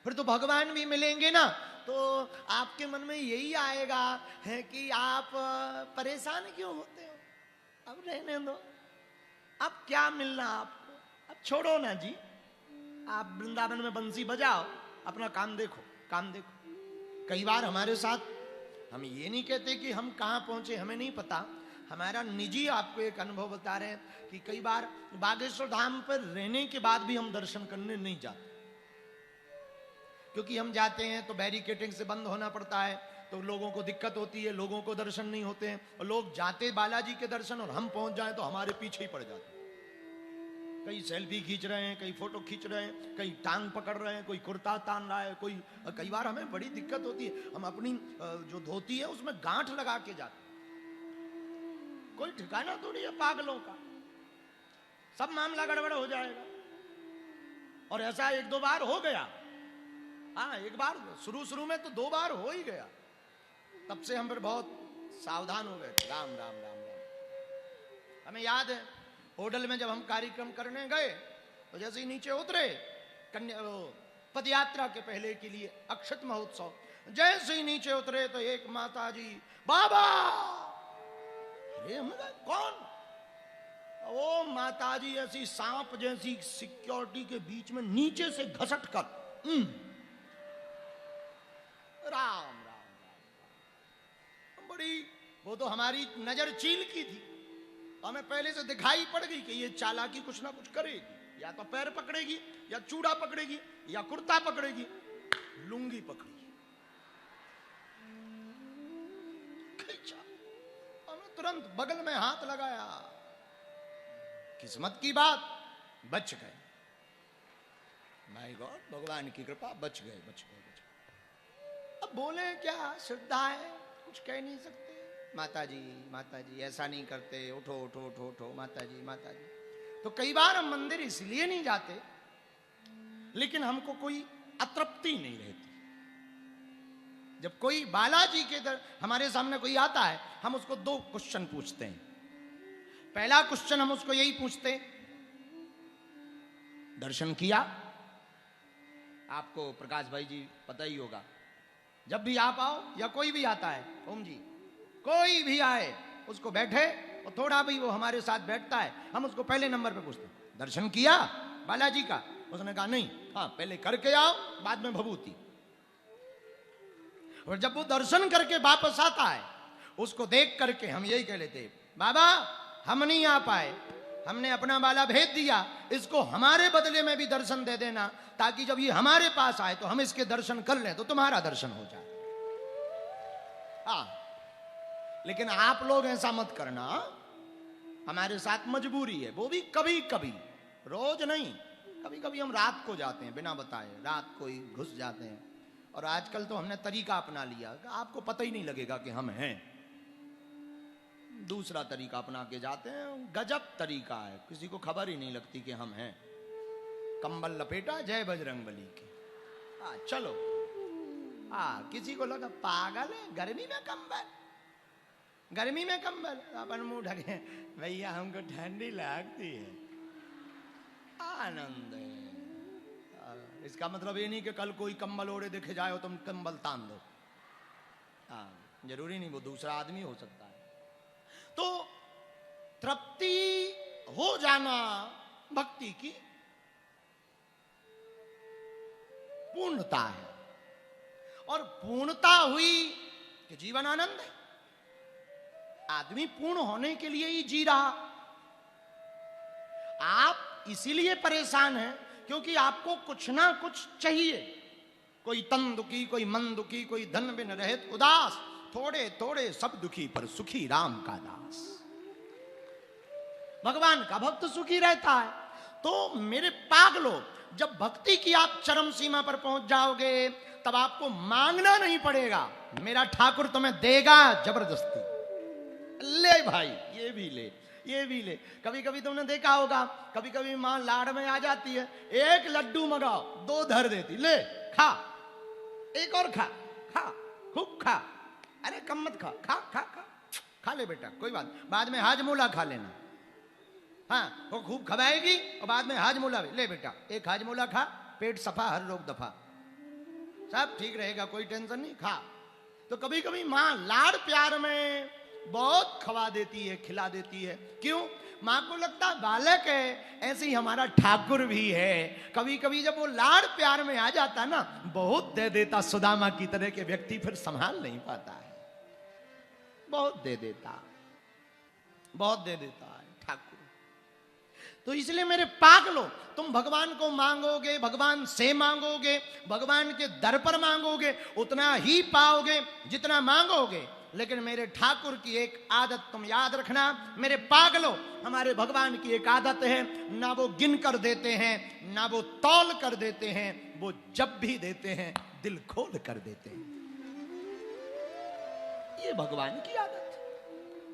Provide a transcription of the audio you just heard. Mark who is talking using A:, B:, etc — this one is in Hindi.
A: फिर तो भगवान भी मिलेंगे ना, तो आपके मन में यही आएगा है कि आप परेशान क्यों होते हो, अब रहने दो, अब क्या मिलना आपको, अब छोड़ो ना जी, आप वृंदावन में बंसी बजाओ, अपना काम देखो, काम देखो। कई बार हमारे साथ, हम ये नहीं कहते कि हम कहां पहुंचे हमें नहीं पता, हमारा निजी आपको एक अनुभव बता रहे हैं कि कई बार बागेश्वर धाम पर रहने के बाद भी हम दर्शन करने नहीं जाते, क्योंकि हम जाते हैं तो बैरिकेटिंग से बंद होना पड़ता है, तो लोगों को दिक्कत होती है, लोगों को दर्शन नहीं होते हैं, और लोग जाते बालाजी के दर्शन और हम पहुंच जाएं तो हमारे पीछे ही पड़ जाते हैं। कई सेल्फी खींच रहे हैं, कई फोटो खींच रहे हैं, कई टांग पकड़ रहे हैं, कोई कुर्ता तान रहा है, कोई, कई बार हमें बड़ी दिक्कत होती है, हम अपनी जो धोती है उसमें गांठ लगा के जाते, कोई ठिकाना थोड़ी है पागलों का, सब मामला गड़बड़ हो जाएगा। और ऐसा एक दो बार हो गया, हाँ एक बार, शुरू में तो 2 बार हो ही गया, तब से हम फिर बहुत सावधान हो गए। राम राम राम राम। हमें याद है होटल में जब हम कार्यक्रम करने गए तो जैसे ही नीचे उतरे, कन्या पद यात्रा के पहले के लिए अक्षत महोत्सव, जैसे ही नीचे उतरे तो एक माता जी, बाबा, अरे हम कौन, वो माता जी ऐसी सांप जैसी सिक्योरिटी के बीच में नीचे से घसट कर, राम राम राम, बड़ी, वो तो हमारी नजर चील की थी, हमें पहले से दिखाई पड़ गई कि ये चालाकी कुछ ना कुछ करेगी, या तो पैर पकड़ेगी, या चूड़ा पकड़ेगी, या कुर्ता पकड़ेगी, लुंगी पकड़ेगी, खींचा, हमें तुरंत बगल में हाथ लगाया, किस्मत की बात, बच गए, माय गॉड, भगवान की कृपा, बच गए, बच गए, बच गए। अब बोले क्या, श्रद्धा है, कुछ कह नहीं सकते, माता जी ऐसा नहीं करते, उठो उठो उठो उठो, माता जी माता जी। तो कई बार हम मंदिर इसलिए नहीं जाते, लेकिन हमको कोई अतृप्ति नहीं रहती। जब कोई बालाजी के हमारे सामने कोई आता है, हम उसको 2 क्वेश्चन पूछते हैं। पहला क्वेश्चन हम उसको यही पूछते हैं, दर्शन किया? आपको प्रकाश भाई जी पता ही होगा, जब भी आप आओ या कोई भी आता है, ओम जी, कोई भी आए उसको बैठे और थोड़ा भी वो हमारे साथ बैठता है, हम उसको पहले नंबर पे पूछते हैं, दर्शन किया बालाजी का? उसने कहा नहीं, हाँ पहले करके आओ, बाद में भभूति। और जब वो दर्शन करके वापस आता है, उसको देख करके हम यही कह लेते, बाबा हम नहीं आ पाए, हमने अपना बाला भेज दिया, इसको हमारे बदले में भी दर्शन दे देना, ताकि जब ये हमारे पास आए तो हम इसके दर्शन कर लें, तो तुम्हारा दर्शन हो जाए। हाँ, लेकिन आप लोग ऐसा मत करना, हमारे साथ मजबूरी है, वो भी कभी कभी, रोज नहीं, कभी कभी हम रात को जाते हैं बिना बताए, रात को ही घुस जाते हैं। और आजकल तो हमने तरीका अपना लिया, आपको पता ही नहीं लगेगा कि हम हैं, दूसरा तरीका अपना के जाते हैं, गजब तरीका है, किसी को खबर ही नहीं लगती कि हम हैं। कंबल लपेटा, जय बजरंगबली के, चलो, किसी को लगा पागल है, गर्मी में कंबल, गर्मी में कंबल, अपन मुंह ढके, भैया हमको ठंडी लगती है, आनंद है। इसका मतलब ये नहीं कि कल कोई कंबल ओढ़े देखे जाए तुम कंबल तान दो, जरूरी नहीं, वो दूसरा आदमी हो सकता है। तो तृप्ति हो जाना भक्ति की पूर्णता है, और पूर्णता हुई कि जीवन आनंद है। आदमी पूर्ण होने के लिए ही जी रहा, आप इसीलिए परेशान हैं क्योंकि आपको कुछ ना कुछ चाहिए, कोई तन दुखी, कोई मन दुखी, कोई धन बिन रहित उदास, थोड़े थोड़े सब दुखी पर सुखी राम का दास। भगवान का भक्त सुखी रहता है। तो मेरे पागलों, जब भक्ति की आप चरम सीमा पर पहुंच जाओगे, तब आपको मांगना नहीं पड़ेगा, मेरा ठाकुर तुम्हें देगा जबरदस्ती। ले भाई, ये भी ले, ये भी ले। कभी कभी तुमने देखा होगा, कभी कभी मां लाड़ में आ जाती है, एक लड्डू मंगाओ, 2 धर देती, ले खा, एक और खा, खा खूब खा, अरे कम मत खा, खा खा खा, खा ले बेटा, कोई बात, बाद में हाजमोला खा लेना। हाँ, वो खूब खवाएगी और बाद में हाजमोला भी, ले बेटा एक हाजमोला खा, पेट सफा हर रोग दफा। सब ठीक रहेगा, कोई टेंशन नहीं, खा। तो कभी कभी माँ लाड़ प्यार में बहुत खवा देती है, खिला देती है। क्यों? माँ को लगता है बालक है, ऐसे ही हमारा ठाकुर भी है। कभी कभी जब वो लाड़ प्यार में आ जाता ना, बहुत दे देता, सुदामा की तरह के व्यक्ति फिर संभाल नहीं पाता है, बहुत दे देता, बहुत दे देता है ठाकुर। तो इसलिए मेरे पागलो, तुम भगवान को मांगोगे, भगवान से मांगोगे, भगवान के दर पर मांगोगे, उतना ही पाओगे जितना मांगोगे। लेकिन मेरे ठाकुर की एक आदत तुम याद रखना, मेरे पागलो, हमारे भगवान की एक आदत है, ना वो गिन कर देते हैं, ना वो तौल कर देते हैं, वो जब भी देते हैं दिल खोल कर देते हैं। ये भगवान की आदत।